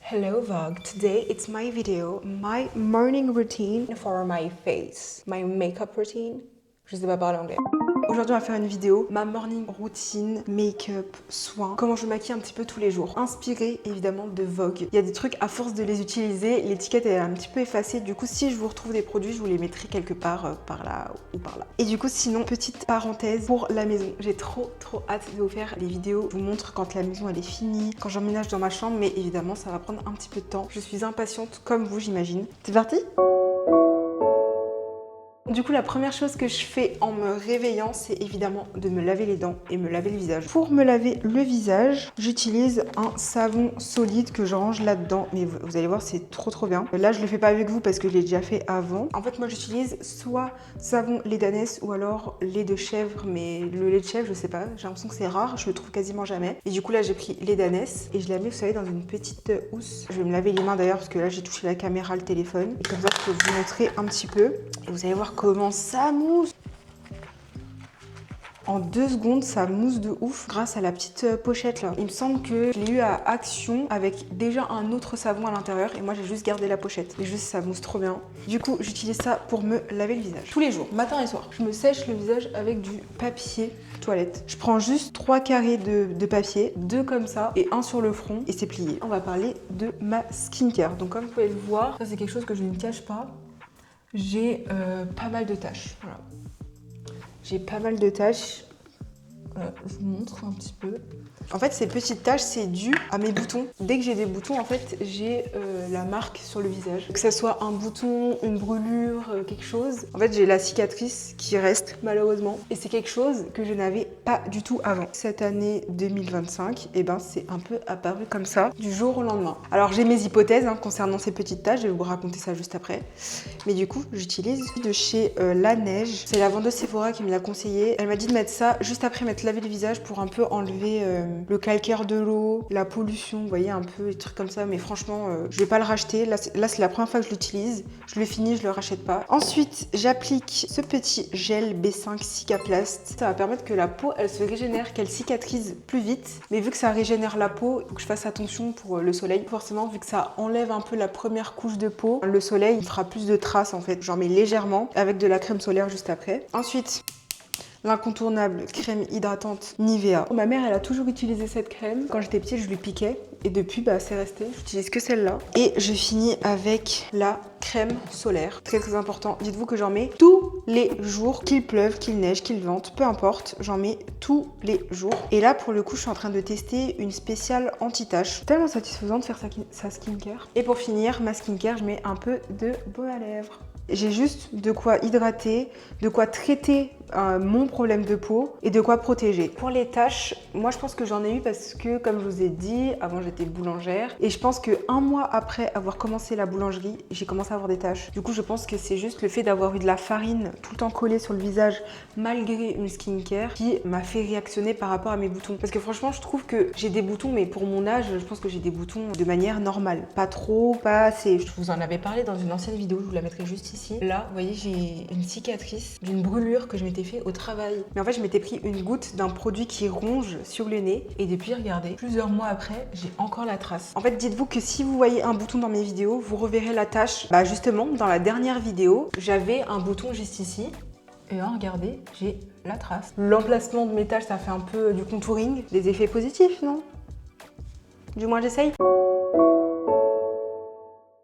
Hello Vogue, today it's my video, my morning routine for my face, my makeup routine. Je sais pas parler anglais. Aujourd'hui on va faire une vidéo, ma morning routine, make-up, soins, comment je me maquille un petit peu tous les jours. Inspirée évidemment de Vogue. Il y a des trucs, à force de les utiliser, l'étiquette est un petit peu effacée. Du coup si je vous retrouve des produits, je vous les mettrai quelque part par là ou par là. Et du coup sinon, petite parenthèse pour la maison. J'ai trop hâte de vous faire les vidéos. Je vous montre quand la maison elle est finie, quand j'emménage dans ma chambre, mais évidemment ça va prendre un petit peu de temps. Je suis impatiente comme vous j'imagine. C'est parti ? Du coup, la première chose que je fais en me réveillant, c'est évidemment de me laver les dents et me laver le visage. Pour me laver le visage, j'utilise un savon solide que je range là-dedans. Mais vous allez voir, c'est trop bien. Là, je le fais pas avec vous parce que je l'ai déjà fait avant. En fait, moi, j'utilise soit savon lait d'ânesse ou alors lait de chèvre. Mais le lait de chèvre, je sais pas, j'ai l'impression que c'est rare. Je le trouve quasiment jamais. Et du coup, là, j'ai pris lait d'ânesse et je l'ai mis, vous savez, dans une petite housse. Je vais me laver les mains d'ailleurs parce que là, j'ai touché la caméra, le téléphone. Et comme ça, je peux vous montrer un petit peu. Et vous allez voir comment ça mousse. En 2 secondes, ça mousse de ouf grâce à la petite pochette là. Il me semble que je l'ai eu à Action avec déjà un autre savon à l'intérieur et moi j'ai juste gardé la pochette. Et juste ça mousse trop bien. Du coup, j'utilise ça pour me laver le visage. Tous les jours, matin et soir. Je me sèche le visage avec du papier toilette. Je prends juste 3 carrés de papier, 2 comme ça et 1 sur le front et c'est plié. On va parler de ma skincare. Donc comme vous pouvez le voir, ça c'est quelque chose que je ne cache pas. J'ai pas mal de taches. Voilà. J'ai pas mal de taches. Je vous montre un petit peu. En fait, ces petites taches, c'est dû à mes boutons. Dès que j'ai des boutons, en fait, j'ai la marque sur le visage. Que ça soit un bouton, une brûlure, quelque chose. En fait, j'ai la cicatrice qui reste, malheureusement. Et c'est quelque chose que je n'avais pas du tout avant. Cette année 2025, eh ben, c'est un peu apparu comme ça, du jour au lendemain. Alors, j'ai mes hypothèses concernant ces petites taches. Je vais vous raconter ça juste après. Mais du coup, j'utilise de chez La Neige. C'est la vendeuse Sephora qui me l'a conseillé. Elle m'a dit de mettre ça juste après m'être lavé le visage pour un peu enlever le calcaire de l'eau, la pollution, vous voyez, un peu des trucs comme ça. Mais franchement, je vais pas le racheter. Là, c'est la première fois que je l'utilise. Je le finis, je le rachète pas. Ensuite, j'applique ce petit gel B5 Cicaplast. Ça va permettre que la peau, elle se régénère, qu'elle cicatrise plus vite. Mais vu que ça régénère la peau, il faut que je fasse attention pour le soleil. Forcément, vu que ça enlève un peu la première couche de peau, le soleil, il fera plus de traces en fait. J'en mets légèrement avec de la crème solaire juste après. Ensuite, l'incontournable crème hydratante Nivea. Ma mère, elle a toujours utilisé cette crème. Quand j'étais petite, je lui piquais. Et depuis, c'est resté. J'utilise que celle-là. Et je finis avec la crème solaire. Très important. Dites-vous que j'en mets tous les jours. Qu'il pleuve, qu'il neige, qu'il vente, peu importe. J'en mets tous les jours. Et là, pour le coup, je suis en train de tester une spéciale anti-tache. Tellement satisfaisant de faire sa skincare. Et pour finir, ma skincare, je mets un peu de baume à lèvres. J'ai juste de quoi hydrater, de quoi traiter mon problème de peau et de quoi protéger. Pour les taches, moi je pense que j'en ai eu parce que, comme je vous ai dit, avant j'étais boulangère et je pense que 1 mois après avoir commencé la boulangerie, j'ai commencé à avoir des taches. Du coup, je pense que c'est juste le fait d'avoir eu de la farine tout le temps collée sur le visage malgré une skincare qui m'a fait réactionner par rapport à mes boutons. Parce que franchement, je trouve que j'ai des boutons, mais pour mon âge, je pense que j'ai des boutons de manière normale. Pas trop, pas assez. Je vous en avais parlé dans une ancienne vidéo, je vous la mettrai juste ici. Là, vous voyez, j'ai une cicatrice d'une brûlure que je m'étais fait au travail. Mais en fait, je m'étais pris une goutte d'un produit qui ronge sur le nez. Et depuis, regardez, plusieurs mois après, j'ai encore la trace. En fait, dites-vous que si vous voyez un bouton dans mes vidéos, vous reverrez la tache. Justement, dans la dernière vidéo, j'avais un bouton juste ici. Et là, regardez, j'ai la trace. L'emplacement de mes taches, ça fait un peu du contouring. Des effets positifs, non? Du moins, j'essaye.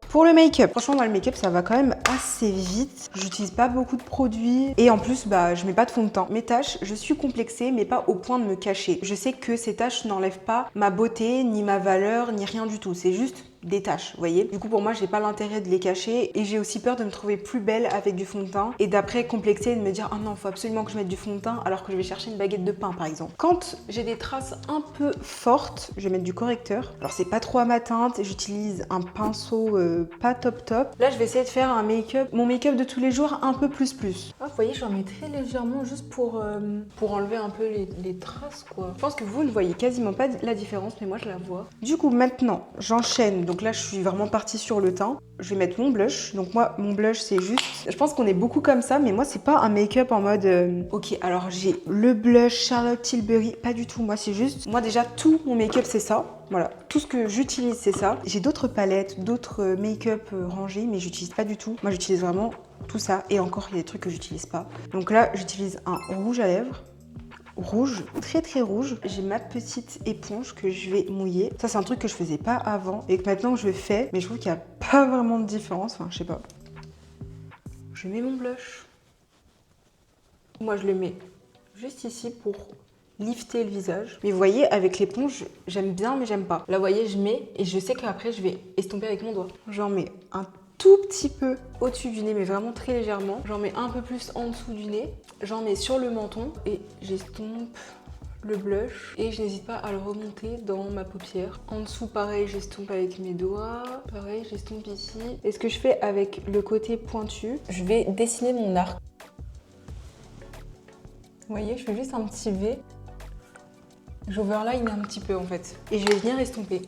Pour le make-up, franchement dans le make-up ça va quand même assez vite. J'utilise pas beaucoup de produits et en plus je mets pas de fond de teint. Mes taches, je suis complexée mais pas au point de me cacher. Je sais que ces taches n'enlèvent pas ma beauté, ni ma valeur, ni rien du tout. C'est juste des taches, vous voyez. Du coup pour moi j'ai pas l'intérêt de les cacher et j'ai aussi peur de me trouver plus belle avec du fond de teint et d'après complexer et de me dire ah non faut absolument que je mette du fond de teint alors que je vais chercher une baguette de pain par exemple. Quand j'ai des traces un peu fortes, je vais mettre du correcteur. Alors c'est pas trop à ma teinte et j'utilise un pinceau pas top. Là je vais essayer de faire un make-up, mon make-up de tous les jours un peu plus. Ah, vous voyez j'en mets très légèrement juste pour enlever un peu les traces quoi. Je pense que vous ne voyez quasiment pas la différence mais moi je la vois. Du coup maintenant j'enchaîne. Donc là, je suis vraiment partie sur le teint. je vais mettre mon blush. Donc moi, mon blush, c'est juste... Je pense qu'on est beaucoup comme ça, mais moi, c'est pas un make-up en mode... Ok, alors j'ai le blush Charlotte Tilbury. Pas du tout, moi, c'est juste... Moi, déjà, tout mon make-up, c'est ça. Voilà, tout ce que j'utilise, c'est ça. J'ai d'autres palettes, d'autres make-up rangés, mais j'utilise pas du tout. Moi, j'utilise vraiment tout ça. Et encore, il y a des trucs que j'utilise pas. Donc là, j'utilise un rouge à lèvres. Rouge, très très rouge. J'ai ma petite éponge que je vais mouiller. Ça, c'est un truc que je faisais pas avant et que maintenant je fais, mais je trouve qu'il n'y a pas vraiment de différence. Enfin, je sais pas. Je mets mon blush. Moi, je le mets juste ici pour lifter le visage. Mais vous voyez, avec l'éponge, j'aime bien, mais j'aime pas. Là, vous voyez, je mets et je sais qu'après, je vais estomper avec mon doigt. J'en mets un tout petit peu au-dessus du nez, mais vraiment très légèrement. J'en mets un peu plus en dessous du nez. J'en mets sur le menton et j'estompe le blush. Et je n'hésite pas à le remonter dans ma paupière. En dessous, pareil, j'estompe avec mes doigts. Pareil, j'estompe ici. Et ce que je fais avec le côté pointu, je vais dessiner mon arc. Vous voyez, je fais juste un petit V. J'overline un petit peu en fait. Et je vais venir estomper.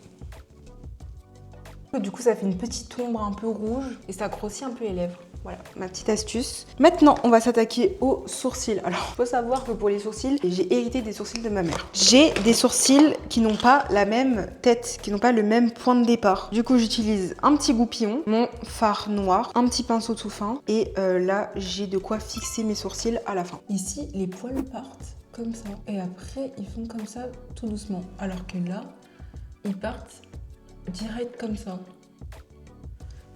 Du coup, ça fait une petite ombre un peu rouge et ça grossit un peu les lèvres. Voilà, ma petite astuce. Maintenant, on va s'attaquer aux sourcils. Alors, il faut savoir que pour les sourcils, j'ai hérité des sourcils de ma mère. J'ai des sourcils qui n'ont pas la même tête, qui n'ont pas le même point de départ. Du coup, j'utilise un petit goupillon, mon fard noir, un petit pinceau tout fin. Et là, j'ai de quoi fixer mes sourcils à la fin. Ici, les poils partent comme ça. Et après, ils font comme ça tout doucement. Alors que là, ils partent direct comme ça.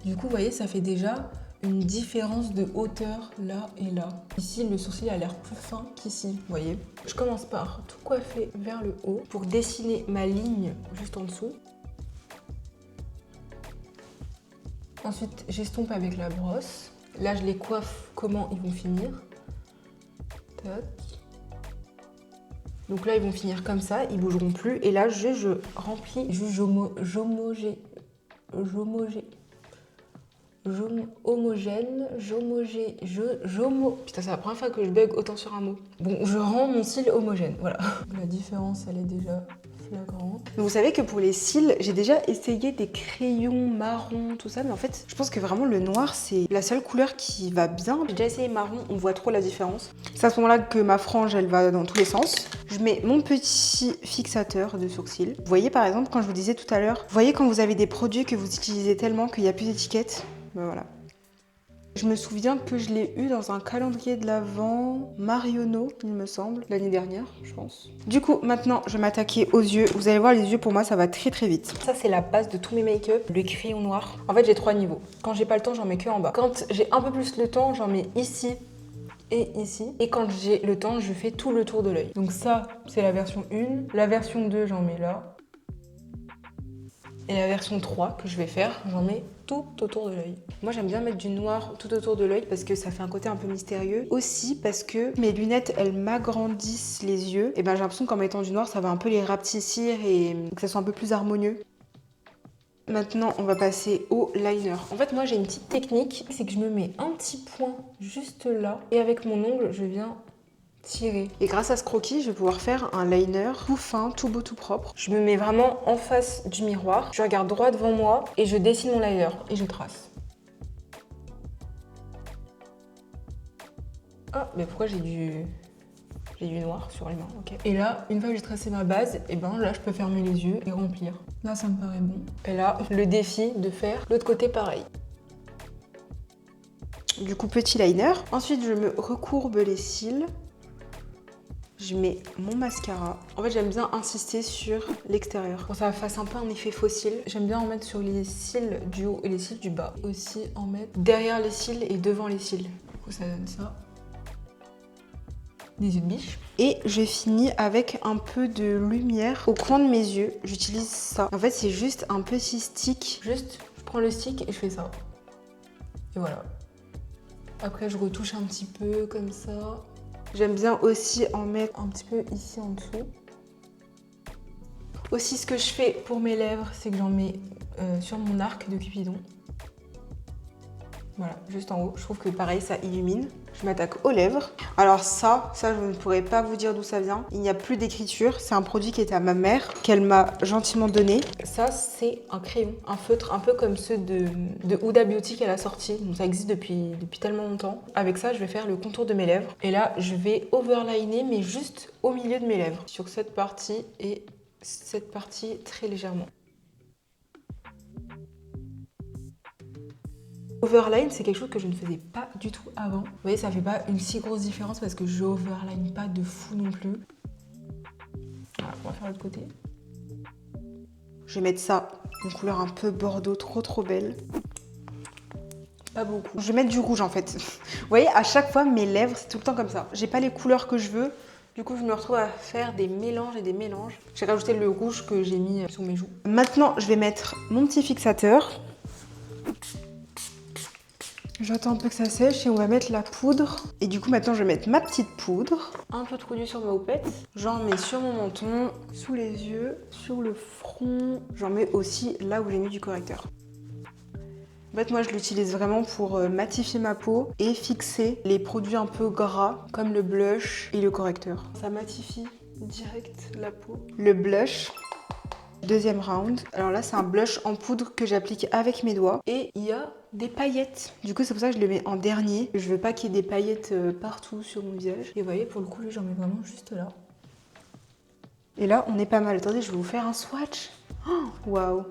Du coup, vous voyez, ça fait déjà une différence de hauteur là et là. Ici, le sourcil a l'air plus fin qu'ici, vous voyez. Je commence par tout coiffer vers le haut pour dessiner ma ligne juste en dessous. Ensuite, j'estompe avec la brosse. Là, je les coiffe comment ils vont finir. Tac. Donc là, ils vont finir comme ça, ils bougeront plus. Et là, je remplis, Putain, c'est la première fois que je bug autant sur un mot. Bon, je rends mon cil homogène, voilà. La différence, elle est déjà flagrante. Mais vous savez que pour les cils, j'ai déjà essayé des crayons marron, tout ça, mais en fait, je pense que vraiment le noir, c'est la seule couleur qui va bien. J'ai déjà essayé marron, on voit trop la différence. C'est à ce moment-là que ma frange, elle va dans tous les sens. Je mets mon petit fixateur de sourcils. Vous voyez, par exemple, quand je vous disais tout à l'heure, vous voyez quand vous avez des produits que vous utilisez tellement qu'il n'y a plus d'étiquette. Ben voilà. Je me souviens que je l'ai eu dans un calendrier de l'Avent Marionneau, il me semble, l'année dernière, je pense. Du coup, maintenant, je vais m'attaquer aux yeux. Vous allez voir, les yeux, pour moi, ça va très très vite. Ça, c'est la base de tous mes make-up, le crayon noir. En fait, j'ai 3 niveaux. Quand j'ai pas le temps, j'en mets que en bas. Quand j'ai un peu plus le temps, j'en mets ici et ici. Et quand j'ai le temps, je fais tout le tour de l'œil. Donc ça, c'est la version 1. La version 2, j'en mets là. Et la version 3 que je vais faire, j'en mets tout autour de l'œil. Moi, j'aime bien mettre du noir tout autour de l'œil parce que ça fait un côté un peu mystérieux. Aussi parce que mes lunettes, elles m'agrandissent les yeux. Et ben, j'ai l'impression qu'en mettant du noir, ça va un peu les rapetissir et que ça soit un peu plus harmonieux. Maintenant, on va passer au liner. En fait, moi, j'ai une petite technique, c'est que je me mets un petit point juste là. Et avec mon ongle, je viens tirer. Et grâce à ce croquis, je vais pouvoir faire un liner tout fin, tout beau, tout propre. Je me mets vraiment en face du miroir, je regarde droit devant moi et je dessine mon liner et je trace. Ah, mais pourquoi j'ai du noir sur les mains, ok. Et là, une fois que j'ai tracé ma base, et ben là, je peux fermer les yeux et remplir. Là, ça me paraît bon. Et là, le défi de faire l'autre côté pareil. Du coup, petit liner. Ensuite, je me recourbe les cils. Je mets mon mascara. En fait, j'aime bien insister sur l'extérieur pour que ça fasse un peu un effet faux cils. J'aime bien en mettre sur les cils du haut et les cils du bas. Aussi en mettre derrière les cils et devant les cils. Du coup, ça donne ça. Des yeux de biche. Et je finis avec un peu de lumière au coin de mes yeux. J'utilise ça. En fait, c'est juste un petit stick. Juste, je prends le stick et je fais ça. Et voilà. Après, je retouche un petit peu comme ça. J'aime bien aussi en mettre un petit peu ici en dessous. Aussi, ce que je fais pour mes lèvres, c'est que j'en mets sur mon arc de Cupidon. Voilà, juste en haut. Je trouve que pareil, ça illumine. Je m'attaque aux lèvres. Alors ça, je ne pourrais pas vous dire d'où ça vient. Il n'y a plus d'écriture. C'est un produit qui était à ma mère, qu'elle m'a gentiment donné. Ça, c'est un crayon, un feutre, un peu comme ceux de Huda Beauty qu'elle a sorti. Donc ça existe depuis tellement longtemps. Avec ça, je vais faire le contour de mes lèvres. Et là, je vais overliner, mais juste au milieu de mes lèvres. Sur cette partie et cette partie très légèrement. Overline, c'est quelque chose que je ne faisais pas du tout avant. Vous voyez, ça fait pas une si grosse différence parce que je overline pas de fou non plus. Voilà, on va faire l'autre côté. Je vais mettre ça, une couleur un peu bordeaux, trop belle. Pas beaucoup. Je vais mettre du rouge en fait. Vous voyez, à chaque fois, mes lèvres, c'est tout le temps comme ça. J'ai pas les couleurs que je veux. Du coup, je me retrouve à faire des mélanges et des mélanges. J'ai rajouté le rouge que j'ai mis sur mes joues. Maintenant, je vais mettre mon petit fixateur. J'attends un peu que ça sèche et on va mettre la poudre. Et du coup, maintenant, je vais mettre ma petite poudre. Un peu de produit sur ma houppette. J'en mets sur mon menton, sous les yeux, sur le front. J'en mets aussi là où j'ai mis du correcteur. En fait, moi, je l'utilise vraiment pour matifier ma peau et fixer les produits un peu gras, comme le blush et le correcteur. Ça matifie direct la peau. Le blush. Deuxième round. Alors là, c'est un blush en poudre que j'applique avec mes doigts. Et il y a des paillettes. Du coup, c'est pour ça que je le mets en dernier. Je veux pas qu'il y ait des paillettes partout sur mon visage. Et vous voyez, pour le coup, j'en mets vraiment juste là. Et là, on est pas mal. Attendez, je vais vous faire un swatch. Waouh!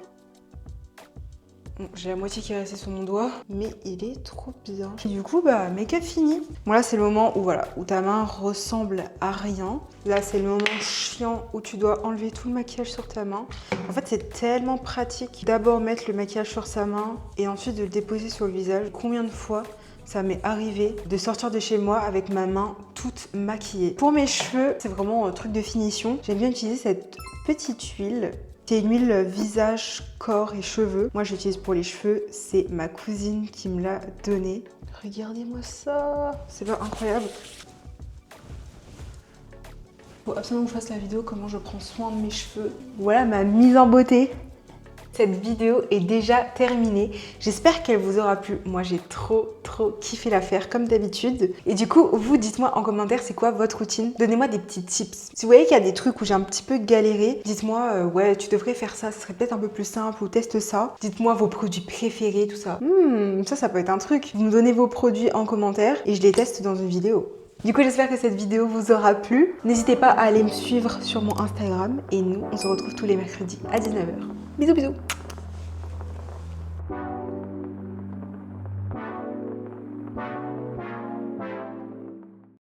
Bon, j'ai la moitié qui est restée sur mon doigt, mais il est trop bien. Et du coup, bah, make-up fini. Bon, là, c'est le moment où, voilà, où ta main ressemble à rien. Là, c'est le moment chiant où tu dois enlever tout le maquillage sur ta main. En fait, c'est tellement pratique d'abord mettre le maquillage sur sa main et ensuite de le déposer sur le visage. Combien de fois ça m'est arrivé de sortir de chez moi avec ma main toute maquillée. Pour mes cheveux, c'est vraiment un truc de finition. J'aime bien utiliser cette petite huile. C'est une huile visage, corps et cheveux. Moi, j'utilise pour les cheveux. C'est ma cousine qui me l'a donnée. Regardez-moi ça. C'est pas incroyable? Faut absolument que je fasse la vidéo comment je prends soin de mes cheveux. Voilà ma mise en beauté. Cette vidéo est déjà terminée. J'espère qu'elle vous aura plu. Moi, j'ai trop kiffé la faire comme d'habitude. Et du coup, vous dites-moi en commentaire c'est quoi votre routine. Donnez-moi des petits tips. Si vous voyez qu'il y a des trucs où j'ai un petit peu galéré, dites-moi ouais, tu devrais faire ça, ce serait peut-être un peu plus simple ou teste ça. Dites-moi vos produits préférés, tout ça. Ça peut être un truc. Vous me donnez vos produits en commentaire et je les teste dans une vidéo. Du coup, j'espère que cette vidéo vous aura plu. N'hésitez pas à aller me suivre sur mon Instagram et nous, on se retrouve tous les mercredis à 19h. Bisous bisous.